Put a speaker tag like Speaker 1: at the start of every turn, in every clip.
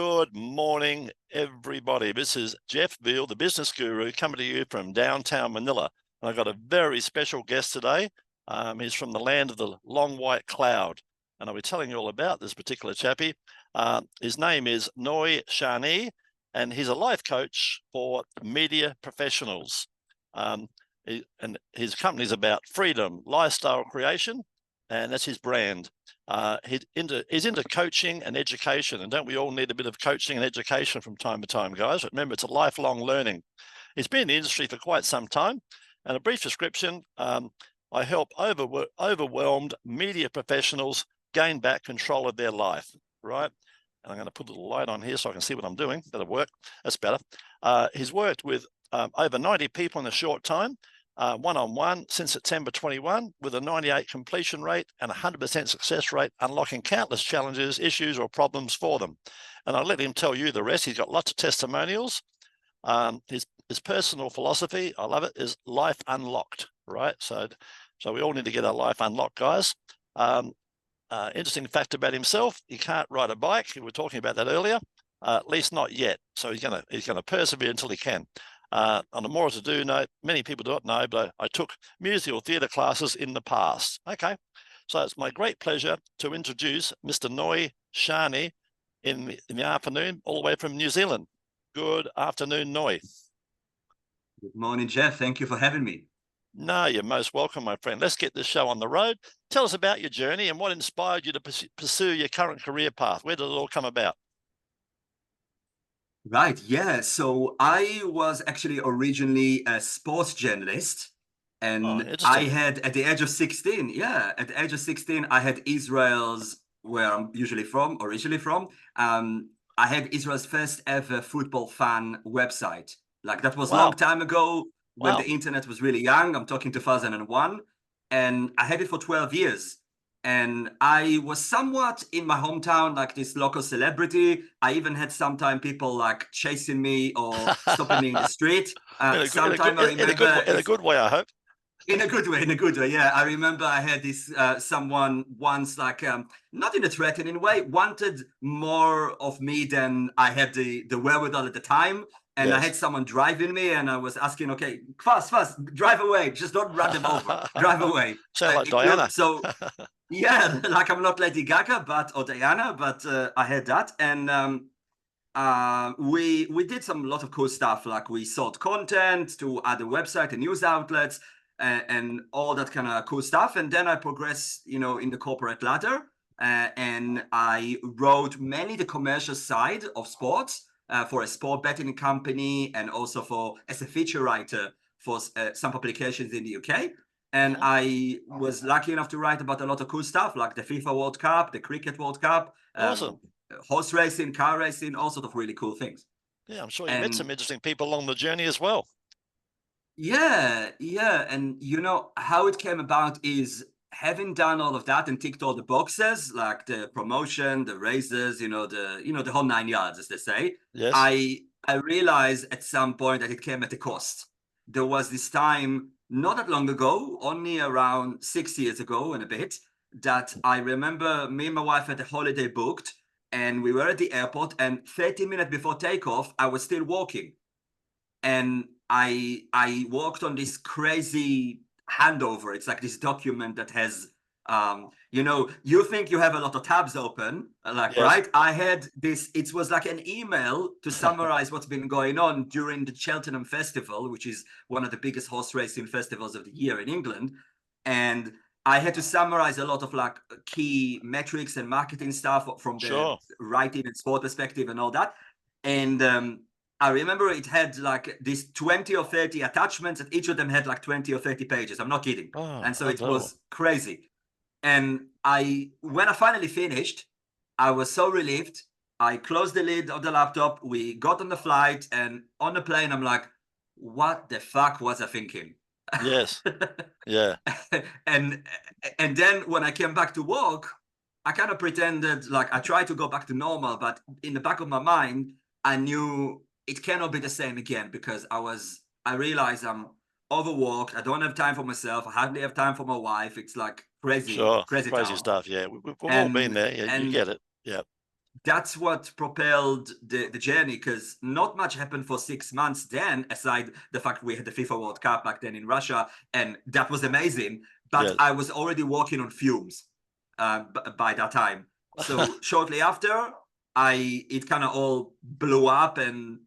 Speaker 1: Good morning, everybody. This is Jeff Veale, the business guru, coming to you from downtown Manila. And I've got a very special guest today. He's from the land of the long white cloud. And I'll be telling you all about this particular chappie. His name is 𝐒𝐻𝐨𝐻, and he's a life coach for media professionals. And his company's about freedom, lifestyle creation, and that's his brand. He's into coaching and education, and don't we all need a bit of coaching and education from time to time, guys? But remember, it's a lifelong learning. He's been in the industry for quite some time, and a brief description, I help overwhelmed media professionals gain back control of their life, right? And I'm going to put a little light on here so I can see what I'm doing. That'll work. That's better. He's worked with over 90 people in a short time, one-on-one since September 21, with a 98 completion rate and 100% success rate, unlocking countless challenges, issues, or problems for them. And I'll let him tell you the rest. He's got lots of testimonials. His personal philosophy, I love it, is life unlocked, right? So we all need to get our life unlocked, guys. Interesting fact about himself, he can't ride a bike. We were talking about that earlier, at least not yet. So he's gonna persevere until he can. On a more to do note, many people don't know, but I took musical theatre classes in the past. Okay, so it's my great pleasure to introduce Mr. 𝐒𝐻𝐨𝐻 in the afternoon, all the way from New Zealand. Good afternoon, 𝐒𝐻.
Speaker 2: Good morning, Jeff. Thank you for having me.
Speaker 1: No, you're most welcome, my friend. Let's get this show on the road. Tell us about your journey and what inspired you to pursue your current career path. Where did it all come about?
Speaker 2: Right, yeah. So I was actually originally a sports journalist, and I had, at the age of 16, at the age of 16, I had Israel's, where I'm originally from, I had Israel's first ever football fan website. Like, that was a long time ago when the internet was really young. I'm talking 2001, and I had it for 12 years. And I was somewhat in my hometown, like this local celebrity. I even had sometimes people like chasing me or stopping me in the street.
Speaker 1: In a good way, I hope.
Speaker 2: In a good way, yeah. I remember I had this someone once, like, not in a threatening way, wanted more of me than I had the wherewithal at the time. And I had someone driving me, and I was asking, okay, fast, drive away. Just don't run them over. Drive away.
Speaker 1: Sound like Diana.
Speaker 2: So, yeah, like I'm not Lady Gaga, or Diana, but I had that. And we did a lot of cool stuff. Like, we sold content to other websites and news outlets and all that kind of cool stuff. And then I progressed, in the corporate ladder. And I wrote mainly the commercial side of sports. For a sport betting company, and also as a feature writer for some publications in the UK. And I was lucky enough to write about a lot of cool stuff, like the FIFA World Cup, the Cricket World Cup, horse racing, car racing, all sorts of really cool things.
Speaker 1: Yeah, I'm sure you met some interesting people along the journey as well.
Speaker 2: Yeah. And how it came about is, having done all of that and ticked all the boxes, like the promotion, the races, the whole 9 yards, as they say.
Speaker 1: Yes.
Speaker 2: I realized at some point that it came at a cost. There was this time not that long ago, only around 6 years ago and a bit, that I remember me and my wife had a holiday booked, and we were at the airport, and 30 minutes before takeoff, I was still walking. And I walked on this crazy handover. It's like this document that has, you think you have a lot of tabs open, right? I had this, it was like an email to summarize what's been going on during the Cheltenham Festival, which is one of the biggest horse racing festivals of the year in England. And I had to summarize a lot of like key metrics and marketing stuff from the writing and sport perspective and all that. And I remember it had like these 20 or 30 attachments, and each of them had like 20 or 30 pages. I'm not kidding. And so it was crazy. And when I finally finished, I was so relieved. I closed the lid of the laptop. We got on the flight, and on the plane, I'm like, what the fuck was I thinking?
Speaker 1: Yes. Yeah.
Speaker 2: And then when I came back to work, I kind of pretended like I tried to go back to normal, but in the back of my mind, I knew it cannot be the same again, because I realized I'm overworked. I don't have time for myself. I hardly have time for my wife. It's like crazy, crazy
Speaker 1: stuff. Yeah, we've all been there. Yeah, you get it. Yeah.
Speaker 2: that's what propelled the journey, because not much happened for 6 months then, aside the fact we had the FIFA World Cup back then in Russia, and that was amazing. But
Speaker 1: Yes.
Speaker 2: I was already walking on fumes by that time. So shortly after, it kind of all blew up, and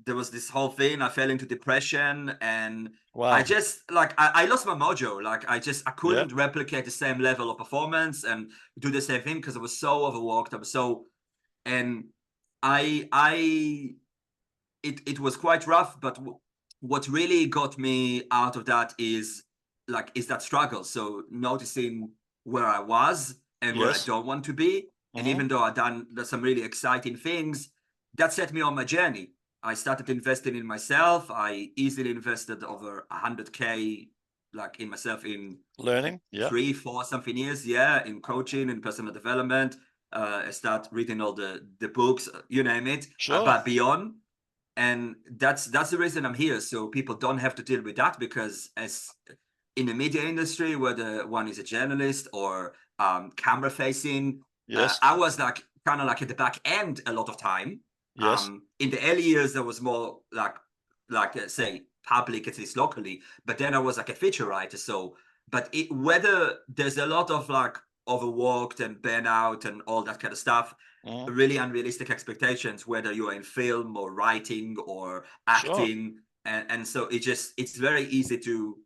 Speaker 2: there was this whole thing. I fell into depression, and
Speaker 1: Wow.
Speaker 2: I just I lost my mojo. Like I couldn't
Speaker 1: Yep.
Speaker 2: replicate the same level of performance and do the same thing because I was so overworked. I was so, and it was quite rough. But what really got me out of that is that struggle. So noticing where I was and where I
Speaker 1: Yes.
Speaker 2: don't want to be, and even though I've done some really exciting things, that set me on my journey. I started investing in myself. I easily invested over 100K in myself in
Speaker 1: Learning. Yeah.
Speaker 2: 3, 4 something years, yeah, in coaching and personal development. I start reading all the books, you name it,
Speaker 1: Sure.
Speaker 2: but beyond. And that's the reason I'm here, so people don't have to deal with that, because as in the media industry, whether one is a journalist or camera facing,
Speaker 1: Yes.
Speaker 2: I was kind of at the back end a lot of time.
Speaker 1: Yes.
Speaker 2: In the early years, there was more say public, at least locally, but then I was a feature writer. So, but whether there's a lot of overworked and burnout and all that kind of stuff, really unrealistic expectations, whether you are in film or writing or acting. Sure. And so it's very easy to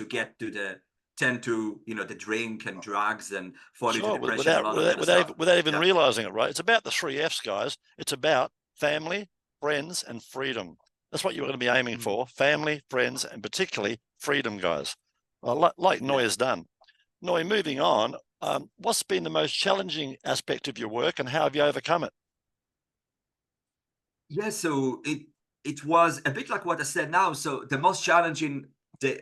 Speaker 2: get to the drink and drugs and fall into depression.
Speaker 1: Without even realizing it, right? It's about the 3 F's, guys. It's about family, friends, and freedom. That's what you're going to be aiming for: family, friends, and particularly freedom, guys. Like Noy's done. Noy, moving on, what's been the most challenging aspect of your work, and how have you overcome it?
Speaker 2: Yeah, so it was a bit like what I said now. So the most challenging,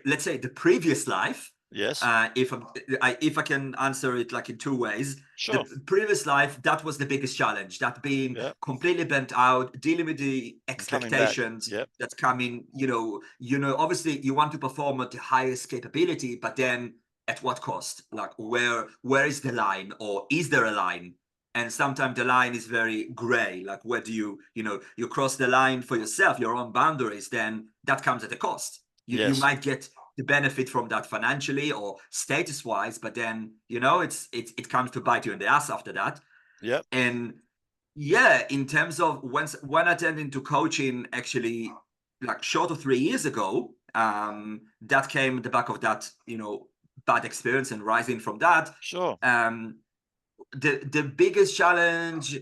Speaker 2: let's say the previous life.
Speaker 1: Yes.
Speaker 2: If I can answer it in 2 ways.
Speaker 1: Sure.
Speaker 2: The previous life, that was the biggest challenge. That being completely bent out, dealing with the expectations that's coming. Obviously you want to perform at the highest capability, but then at what cost? Where is the line, or is there a line? And sometimes the line is very gray. Whether you cross the line for yourself, your own boundaries, then that comes at a cost. You might get the benefit from that financially or status wise, but then it comes to bite you in the ass after that.
Speaker 1: Yep.
Speaker 2: And yeah, in terms of when I turned into coaching, actually short of 3 years ago, that came at the back of that bad experience and rising from that.
Speaker 1: Sure.
Speaker 2: The biggest challenge,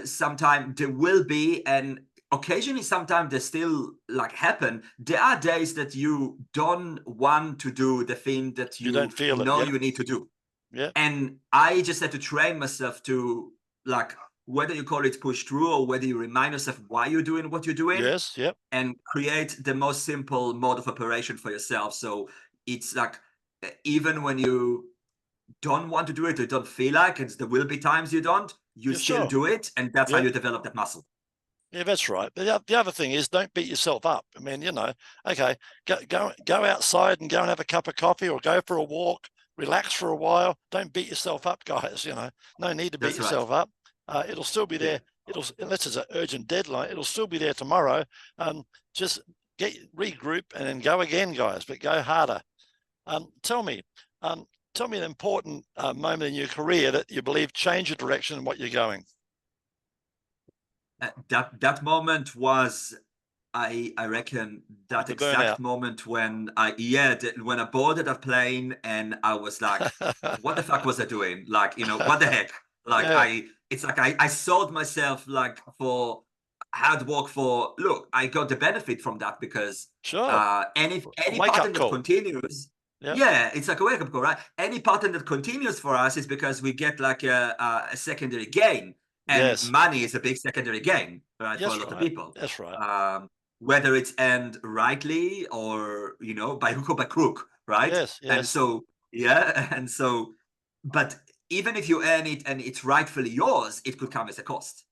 Speaker 2: sometimes there will be, and occasionally sometimes they still happen. There are days that you don't want to do the thing that you
Speaker 1: don't feel
Speaker 2: you need to do.
Speaker 1: Yeah.
Speaker 2: And I just had to train myself to whether you call it push through, or whether you remind yourself why you're doing what you're doing.
Speaker 1: Yes. Yep.
Speaker 2: And create the most simple mode of operation for yourself. So it's even when you don't want to do it or don't feel like it, there will be times you still do it, and that's how you develop that muscle.
Speaker 1: Yeah, that's right. But the other thing is, don't beat yourself up. I mean, okay, go outside and go and have a cup of coffee, or go for a walk, relax for a while. Don't beat yourself up, guys. No need to beat yourself up. It'll still be there. Unless it's an urgent deadline, it'll still be there tomorrow. Just regroup and then go again, guys, but go harder. Tell me an important moment in your career that you believe changed your direction and what you're going.
Speaker 2: That moment was, I reckon, that exact moment when when I boarded a plane and I was like, what the fuck was I doing? What the heck? I sold myself for hard work for, look, I got the benefit from that, because any pattern that continues, it's like a wake-up call, right? Any pattern that continues for us is because we get a secondary gain. And money is a big secondary gain, right, for a lot of people.
Speaker 1: That's right.
Speaker 2: Whether it's earned rightly or, by hook or by crook, right?
Speaker 1: Yes.
Speaker 2: And so, but even if you earn it and it's rightfully yours, it could come as a cost.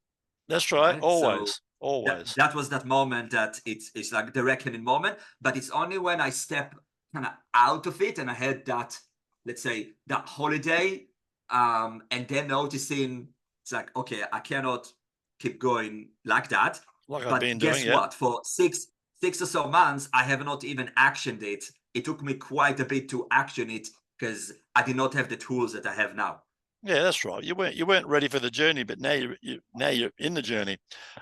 Speaker 1: That's right. Always.
Speaker 2: So
Speaker 1: always.
Speaker 2: That was that moment that it's like the reckoning moment, but it's only when I step kind of out of it and I had that, let's say, that holiday, and then noticing It's like, okay, I cannot keep going like that.
Speaker 1: Like I've
Speaker 2: But
Speaker 1: been
Speaker 2: guess
Speaker 1: doing, yeah.
Speaker 2: what? For six or so months, I have not even actioned it. It took me quite a bit to action it because I did not have the tools that I have now.
Speaker 1: Yeah, that's right. You weren't ready for the journey, but now you're in the journey.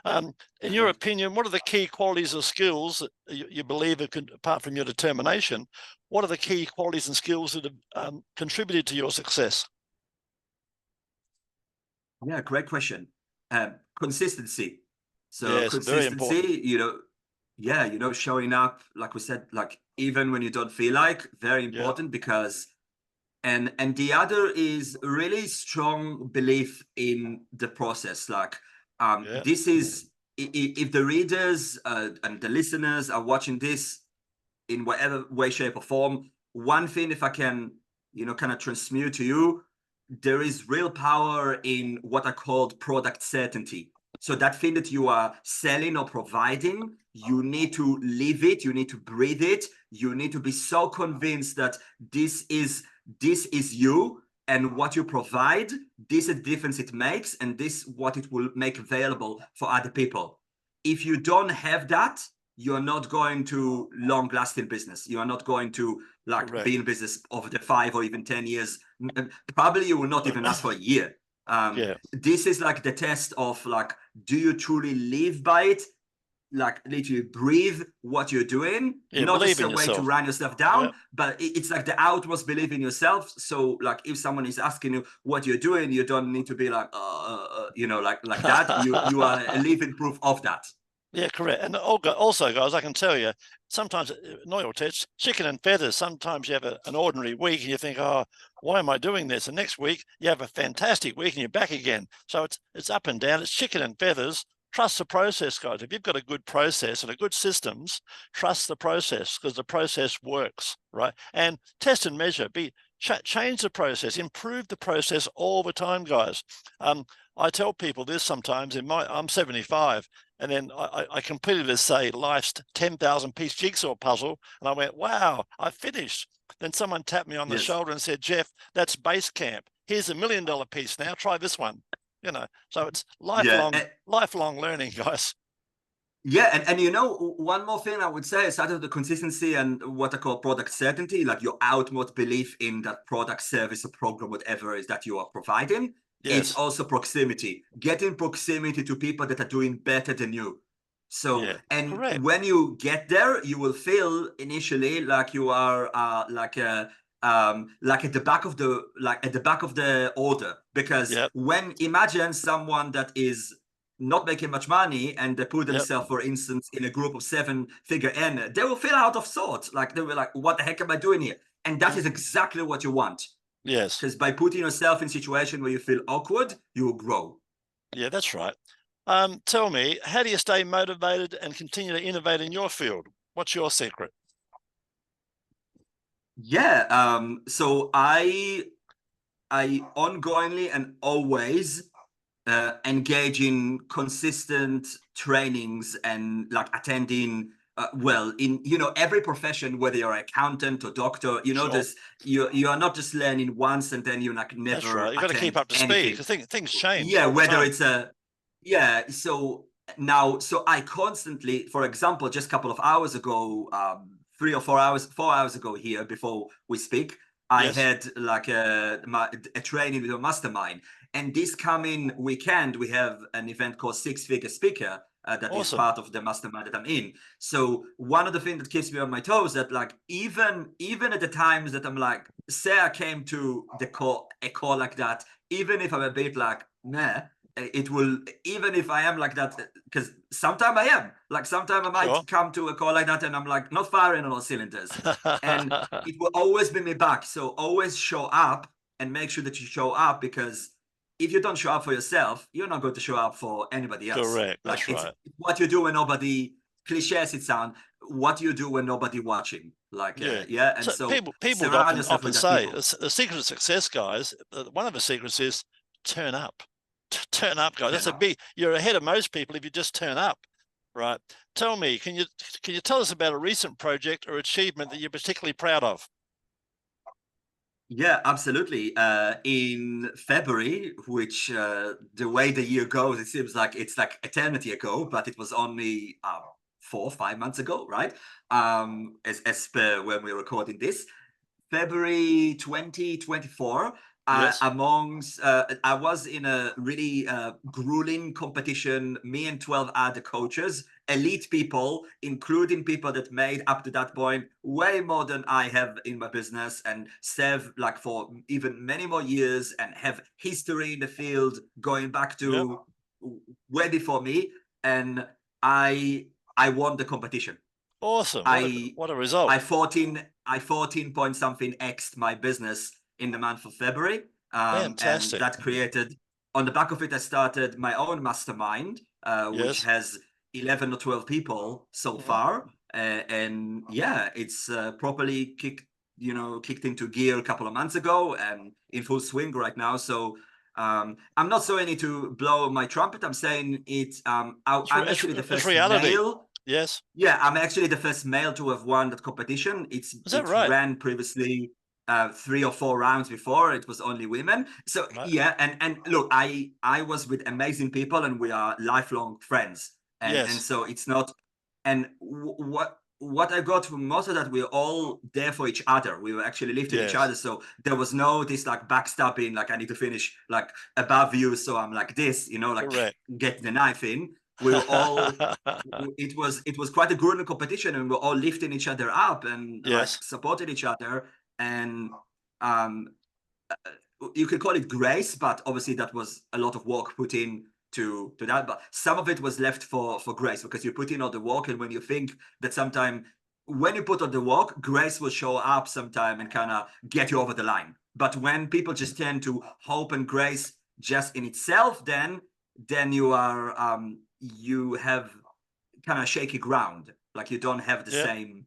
Speaker 1: In your opinion, what are the key qualities or skills that you believe are, apart from your determination, what are the key qualities and skills that have contributed to your success?
Speaker 2: Yeah, great question. Consistency. So
Speaker 1: Yes, very important.
Speaker 2: consistency, showing up, like we said, like even when you don't feel like, very
Speaker 1: Yeah,
Speaker 2: important because and the other is really strong belief in the process. Like
Speaker 1: yeah,
Speaker 2: this is if the readers and the listeners are watching this in whatever way, shape, or form, one thing, if I can, kind of transmute to you, there is real power in what I called product certainty. So that thing that you are selling or providing, you need to live it, you need to breathe it, you need to be so convinced that this is you, and what you provide, this is the difference it makes, and this what it will make available for other people. If you don't have that, you're not going to long last in business. You are not going to be in business over the 5 or even 10 years. Probably you will not even last for a year.
Speaker 1: yeah.
Speaker 2: This is like the test of like, do you truly live by it? Like literally breathe what you're doing,
Speaker 1: Yeah,
Speaker 2: not
Speaker 1: believe
Speaker 2: just
Speaker 1: in
Speaker 2: a way to
Speaker 1: yourself.
Speaker 2: run yourself
Speaker 1: Yeah.
Speaker 2: down, but it's like the outmost believe in yourself. So like if someone is asking you what you're doing, you don't need to be like, like that. You are a living proof of that.
Speaker 1: Yeah, correct. And also, guys, I can tell you, sometimes, not your tits, chicken and feathers. Sometimes you have an ordinary week and you think, oh, why am I doing this? And next week you have a fantastic week and you're back again. So it's up and down. It's chicken and feathers. Trust the process, guys. If you've got a good process and a good systems, trust the process because the process works, right? And test and measure. Change the process, improve the process all the time, guys. I tell people this sometimes. I'm 75. And then I completed this, say, life's 10,000 piece jigsaw puzzle. And I went, wow, I finished. Then someone tapped me on the shoulder and said, Jeff, that's base camp. Here's $1 million piece now. Try this one. So it's lifelong learning, guys.
Speaker 2: Yeah, and one more thing I would say, aside of the consistency and what I call product certainty, like your outmost belief in that product, service, or program, whatever it is that you are providing, it's also proximity. Getting proximity to people that are doing better than you. So, and
Speaker 1: correct.
Speaker 2: when you get there, you will feel initially like you are like at the back of the order, because when imagine someone that is not making much money and they put themselves, for instance, in a group of 7-figure earner, they will feel out of sorts. Like they were like, what the heck am I doing here? And that is exactly what you want.
Speaker 1: Yes.
Speaker 2: Because by putting yourself in a situation where you feel awkward, you will grow.
Speaker 1: Yeah, that's right. Tell me, how do you stay motivated and continue to innovate in your field? What's your secret?
Speaker 2: Yeah. So I ongoingly and always engage in consistent trainings and like attending in every profession, whether you're an accountant or doctor, this you are not just learning once and then you like never.
Speaker 1: That's right. You got to keep up to speed because things change.
Speaker 2: Yeah, whether it's so now, so I constantly, for example, just a couple of hours ago, 4 hours ago here before we speak, I had like a training with a mastermind. And this coming weekend, we have an event called 6-Figure Speaker that is part of the mastermind that I'm in. So one of the things that keeps me on my toes that like even at the times that I'm like, say I came to a call like that, even if I'm a bit like, nah, it will, even if I am like that, because sometimes I am like, sometimes I might come to a call like that and I'm like not firing on all cylinders, and it will always bring me back. So always show up and make sure that you show up, because if you don't show up for yourself, you're not going to show up for anybody else.
Speaker 1: Correct.
Speaker 2: Like
Speaker 1: That's right.
Speaker 2: What you do when nobody, cliche as it sounds, what you do when nobody watching. Like and so
Speaker 1: people often say the secret of success, guys. One of the secrets is turn up. Turn up, guys. You're ahead of most people if you just turn up, right? Tell me, can you tell us about a recent project or achievement that you're particularly proud of?
Speaker 2: Yeah, absolutely. In February, which the way the year goes, it seems like it's like eternity ago, but it was only 4 or 5 months ago, right? As per when we're recording this. February 2024,
Speaker 1: Yes.
Speaker 2: I was in a really grueling competition. Me and 12 other coaches, elite people, including people that made up to that point way more than I have in my business and serve like for even many more years and have history in the field going back
Speaker 1: Yep.
Speaker 2: to way before me. And I won the competition.
Speaker 1: Awesome.
Speaker 2: I
Speaker 1: What a result.
Speaker 2: I 14 point something x'd my business in the month of February. And
Speaker 1: Fantastic.
Speaker 2: that created, on the back of it, I started my own mastermind, which
Speaker 1: Yes.
Speaker 2: has 11 or 12 people so
Speaker 1: Mhm.
Speaker 2: far. And yeah, it's properly kicked into gear a couple of months ago and in full swing right now. So I'm not saying it to blow my trumpet. I'm saying it. I'm actually the
Speaker 1: It's
Speaker 2: first
Speaker 1: reality.
Speaker 2: male.
Speaker 1: Yes.
Speaker 2: Yeah, I'm actually the first male to have won that competition.
Speaker 1: Is that
Speaker 2: It
Speaker 1: right?
Speaker 2: ran previously 3 or 4 rounds before. It was only women. So
Speaker 1: Right.
Speaker 2: yeah, and look, I was with amazing people, and we are lifelong friends. And
Speaker 1: Yes.
Speaker 2: so it's not. And what I got from most of that, we're all there for each other. We were actually lifting each
Speaker 1: Yes.
Speaker 2: other. So there was no this like backstabbing, like I need to finish like above you, so I'm like this, like
Speaker 1: Correct.
Speaker 2: get the knife in. We were all it was quite a grueling competition, and we're all lifting each other up and
Speaker 1: Yes.
Speaker 2: like supporting each other. And um you could call it grace, but obviously that was a lot of work put in to that. But some of it was left for grace, because you put in all the work, and when you think that sometime when you put on the work, grace will show up sometime and kind of get you over the line. But when people just tend to hope and grace just in itself, then you have kind of shaky ground. Like you don't have the
Speaker 1: Yep.
Speaker 2: same,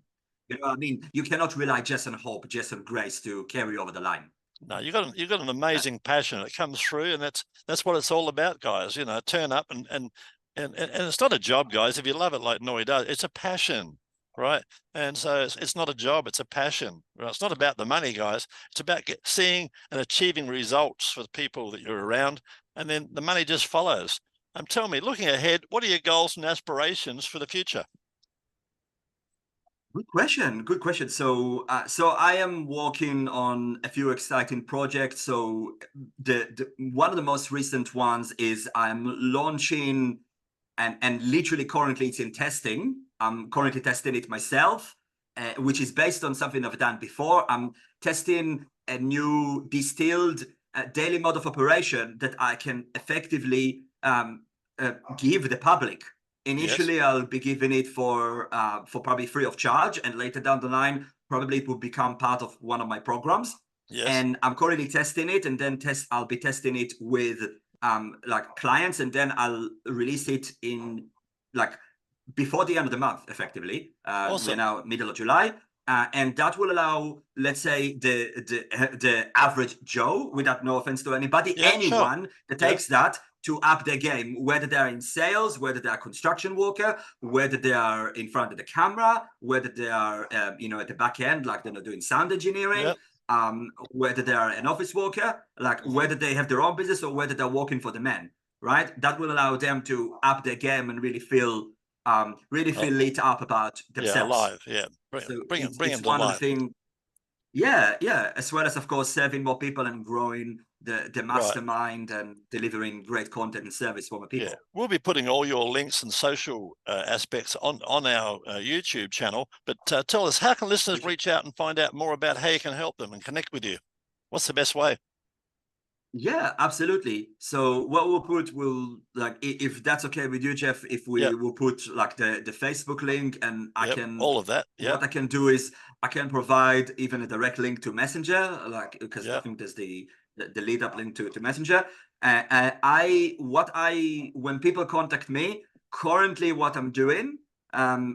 Speaker 2: what I mean? You cannot rely just on hope, just on grace to carry you over the line.
Speaker 1: No, you got an amazing passion. It comes through, and that's what it's all about, guys. Turn up and it's not a job, guys. If you love it like Nori does, it's a passion, right? And so it's not a job; it's a passion. Right? It's not about the money, guys. It's about seeing and achieving results for the people that you're around, and then the money just follows. Tell me, looking ahead, what are your goals and aspirations for the future?
Speaker 2: Good question. Good question. So I am working on a few exciting projects. So the one of the most recent ones is I'm launching, and literally currently it's in testing. I'm currently testing it myself, which is based on something I've done before. I'm testing a new distilled daily mode of operation that I can effectively give the public.
Speaker 1: Yes,
Speaker 2: Initially, I'll be giving it for probably free of charge, and later down the line, probably it will become part of one of my programs.
Speaker 1: yes,
Speaker 2: And I'm currently testing it, and then I'll be testing it with like clients, and then I'll release it in like before the end of the month, effectively. We're
Speaker 1: awesome.
Speaker 2: now middle of July. And that will allow, let's say, the average Joe, without no offense to anybody,
Speaker 1: Yeah, sure.
Speaker 2: anyone that
Speaker 1: Yeah,
Speaker 2: takes that to up their game, whether they're in sales, whether they're a construction worker, whether they are in front of the camera, whether they are, at the back end, like they're doing sound engineering,
Speaker 1: yeah.
Speaker 2: whether they are an office worker, like
Speaker 1: Hmm.
Speaker 2: whether they have their own business or whether they're working for the man, right? That will allow them to up their game and really feel lit up about
Speaker 1: Yeah,
Speaker 2: themselves.
Speaker 1: alive. Yeah,
Speaker 2: So
Speaker 1: bring
Speaker 2: it's
Speaker 1: him to
Speaker 2: one of the
Speaker 1: life.
Speaker 2: things. Yeah, yeah. As well as, of course, serving more people and growing the
Speaker 1: Right.
Speaker 2: mastermind and delivering great content and service for my
Speaker 1: Yeah,
Speaker 2: people.
Speaker 1: we'll be putting all your links and social aspects on our YouTube channel. But tell us, how can listeners reach out and find out more about how you can help them and connect with you? What's the best way?
Speaker 2: Yeah, absolutely. So what we'll put will, like, if that's okay with you, Jeff, if we
Speaker 1: Yep,
Speaker 2: will put like the Facebook link, and
Speaker 1: yep, all of that. Yep,
Speaker 2: what I can do is I can provide even a direct link to Messenger, like, because I
Speaker 1: yep,
Speaker 2: think there's the lead up link to Messenger. When people contact me, currently what I'm doing,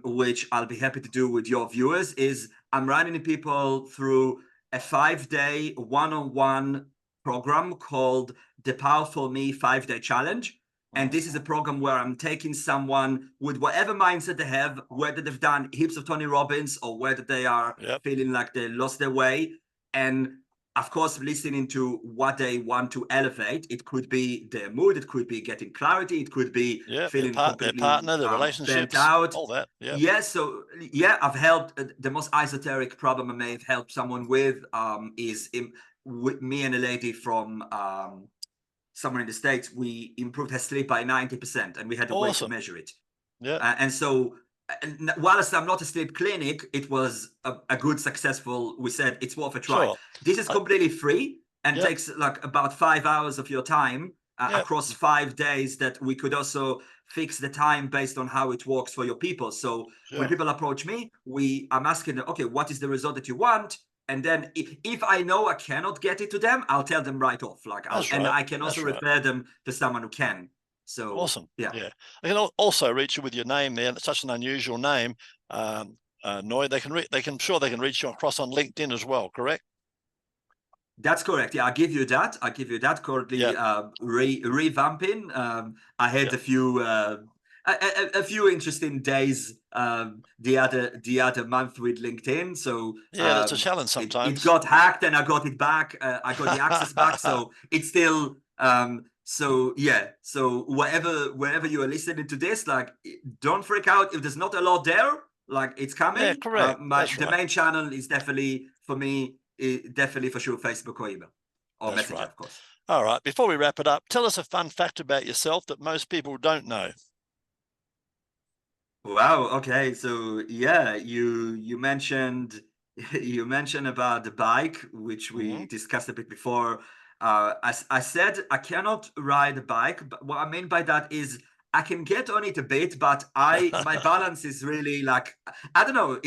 Speaker 2: which I'll be happy to do with your viewers, is I'm running people through a 5-day one-on-one program called the Powerful Me 5-Day Challenge. And
Speaker 1: mhm,
Speaker 2: this is a program where I'm taking someone with whatever mindset they have, whether they've done heaps of Tony Robbins or whether they are
Speaker 1: yep,
Speaker 2: feeling like they lost their way. And of course, listening to what they want to elevate. It could be their mood, it could be getting clarity, it could be feeling
Speaker 1: their
Speaker 2: completely
Speaker 1: partner, their
Speaker 2: burnt
Speaker 1: relationships,
Speaker 2: out.
Speaker 1: all that. Yeah.
Speaker 2: Yeah, so yeah, I've helped. The most esoteric problem I may have helped someone with is with me and a lady from somewhere in the States. We improved her sleep by 90%, and we had a way to measure it.
Speaker 1: Yeah.
Speaker 2: And so, whilst I'm not a sleep clinic, it was a good, successful. We said it's worth a try.
Speaker 1: Sure.
Speaker 2: This is completely free and takes like about 5 hours of your time across 5 days. That we could also fix the time based on how it works for your people. So when people approach me, I'm asking them, okay, what is the result that you want? And then if I know I cannot get it to them, I'll tell them right off. Like, I can also refer them to someone who can. So
Speaker 1: awesome.
Speaker 2: Yeah.
Speaker 1: I can also reach you with your name there. It's such an unusual name. Noy, they can reach you across on LinkedIn as well, correct?
Speaker 2: That's correct. Yeah, I'll give you that. Currently revamping. I had a few interesting days the other month with LinkedIn. So
Speaker 1: that's a challenge sometimes.
Speaker 2: It got hacked and I got it back. I got the access back. So it's still so yeah. So wherever you are listening to this, like, don't freak out if there's not a lot there. Like, it's coming.
Speaker 1: Yeah, correct.
Speaker 2: The main channel is definitely for me. Definitely for sure Facebook or email or Messenger, of course.
Speaker 1: All right. Before we wrap it up, tell us a fun fact about yourself that most people don't know.
Speaker 2: Wow. Okay. So yeah, you mentioned about the bike, which we discussed a bit before. As I said, I cannot ride a bike, but what I mean by that is I can get on it a bit, but my balance is really like, I don't know.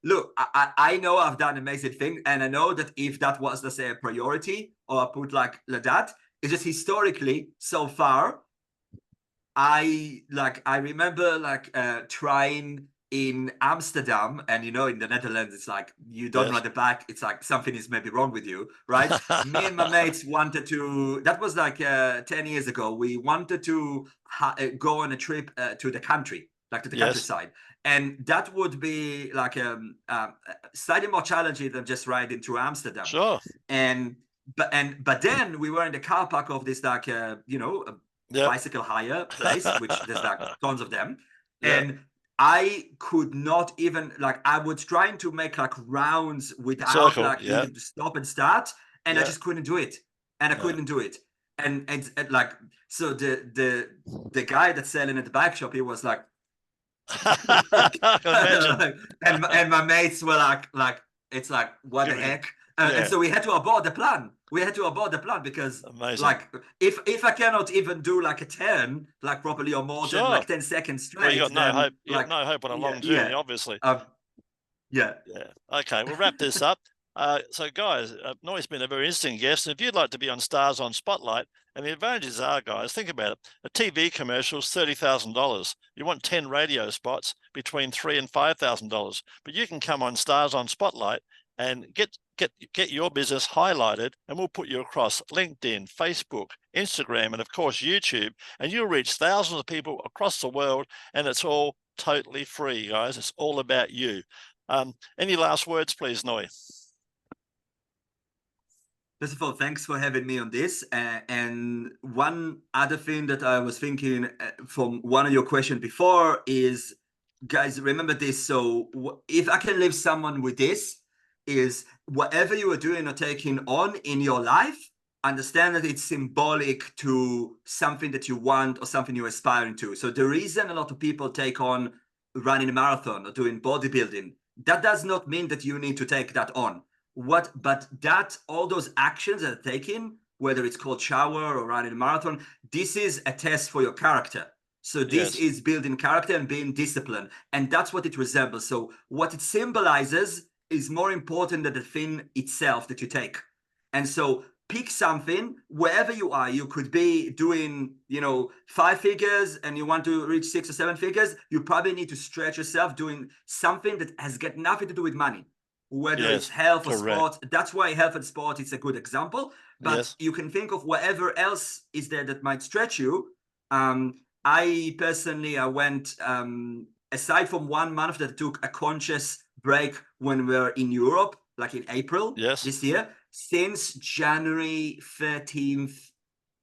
Speaker 2: Look, I know I've done amazing things, and I know that if that was, let's say, a priority, or I put like that, it's just historically so far. I remember trying in Amsterdam, and in the Netherlands, it's like you don't ride the bike. It's like something is maybe wrong with you, right? Me and my mates wanted to. That was like 10 years ago. We wanted to go on a trip to the country, like to the countryside. And that would be like slightly more challenging than just riding through Amsterdam.
Speaker 1: Sure.
Speaker 2: But then we were in the car park of this bicycle hire place, which there's like tons of them. And I could not even I was trying to make like rounds without needing to stop and start, and I just couldn't do it. And I couldn't do it. And like, so the guy that's selling at the bike shop, he was like, and my mates were like it's like, what the heck? And so we had to abort the plan. Because like if I cannot even do like a turn like properly or more than like 10 seconds straight,
Speaker 1: well, you got no hope. You got no hope on a long journey, obviously. Okay, we'll wrap this up. So guys, Noy's been a very interesting guest, and if you'd like to be on Stars on Spotlight, and the advantages are, guys, think about it. A TV commercial is $30,000. You want 10 radio spots between $3,000 and $5,000, but you can come on Stars on Spotlight and get your business highlighted, and we'll put you across LinkedIn, Facebook, Instagram, and of course YouTube, and you'll reach thousands of people across the world, and it's all totally free, guys. It's all about you. Any last words, please, Noy?
Speaker 2: First of all, thanks for having me on this. And one other thing that I was thinking from one of your questions before is, guys, remember this. So if I can leave someone with this, is whatever you are doing or taking on in your life, understand that it's symbolic to something that you want or something you're aspiring to. So the reason a lot of people take on running a marathon or doing bodybuilding, that does not mean that you need to take that on. But all those actions that are taken, whether it's called shower or running a marathon, this is a test for your character. So this is building character and being disciplined. And that's what it resembles. So what it symbolizes is more important than the thing itself that you take. And so pick something wherever you are. You could be doing, 5 figures and you want to reach 6 or 7 figures. You probably need to stretch yourself doing something that has got nothing to do with money, whether it's health or sport. That's why health and sport is a good example. But you can think of whatever else is there that might stretch you. I personally, I went, aside from 1 month that I took a conscious break when we were in Europe, like in April
Speaker 1: Yes.
Speaker 2: this year. Since January 13th,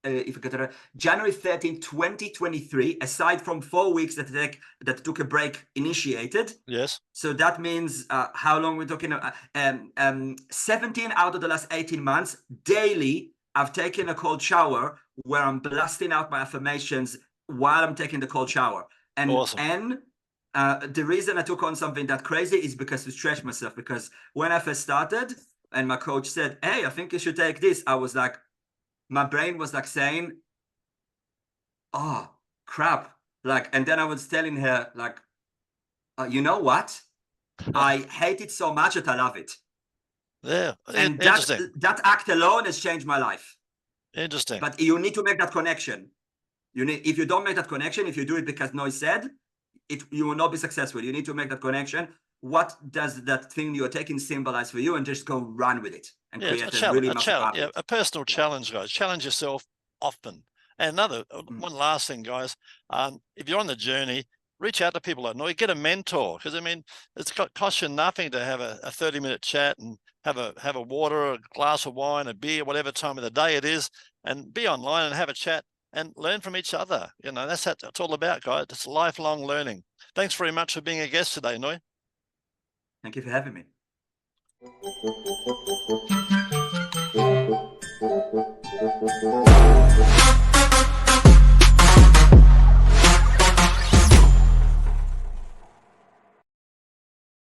Speaker 2: if I get it right, January 13th, 2023, aside from 4 weeks that took a break initiated.
Speaker 1: Yes.
Speaker 2: So that means how long we're talking? 17 out of the last 18 months, daily, I've taken a cold shower where I'm blasting out my affirmations while I'm taking the cold shower. And
Speaker 1: Awesome.
Speaker 2: the reason I took on something that crazy is because to stretch myself. Because when I first started and my coach said, hey, I think you should take this, I was like, my brain was like saying, oh, crap. Like, and then I was telling her, like, you know what? I hate it so much that I love it.
Speaker 1: Yeah.
Speaker 2: And
Speaker 1: Interesting.
Speaker 2: that act alone has changed my life.
Speaker 1: Interesting.
Speaker 2: But you need to make that connection. If you don't make that connection, if you do it because Noy said, you will not be successful. You need to make that connection. What does that thing you're taking symbolize for you, and just go run with it and create a really massive habit.
Speaker 1: Yeah, a personal challenge, guys. Challenge yourself often. And one last thing, guys. If you're on the journey, reach out to people like Noy, get a mentor, because I mean, it's cost you nothing to have a 30-minute chat and have a water, a glass of wine, a beer, whatever time of the day it is, and be online and have a chat and learn from each other. You know, that's what it's all about, guys. It's lifelong learning. Thanks very much for being a guest today, Noy.
Speaker 2: Thank you for having me.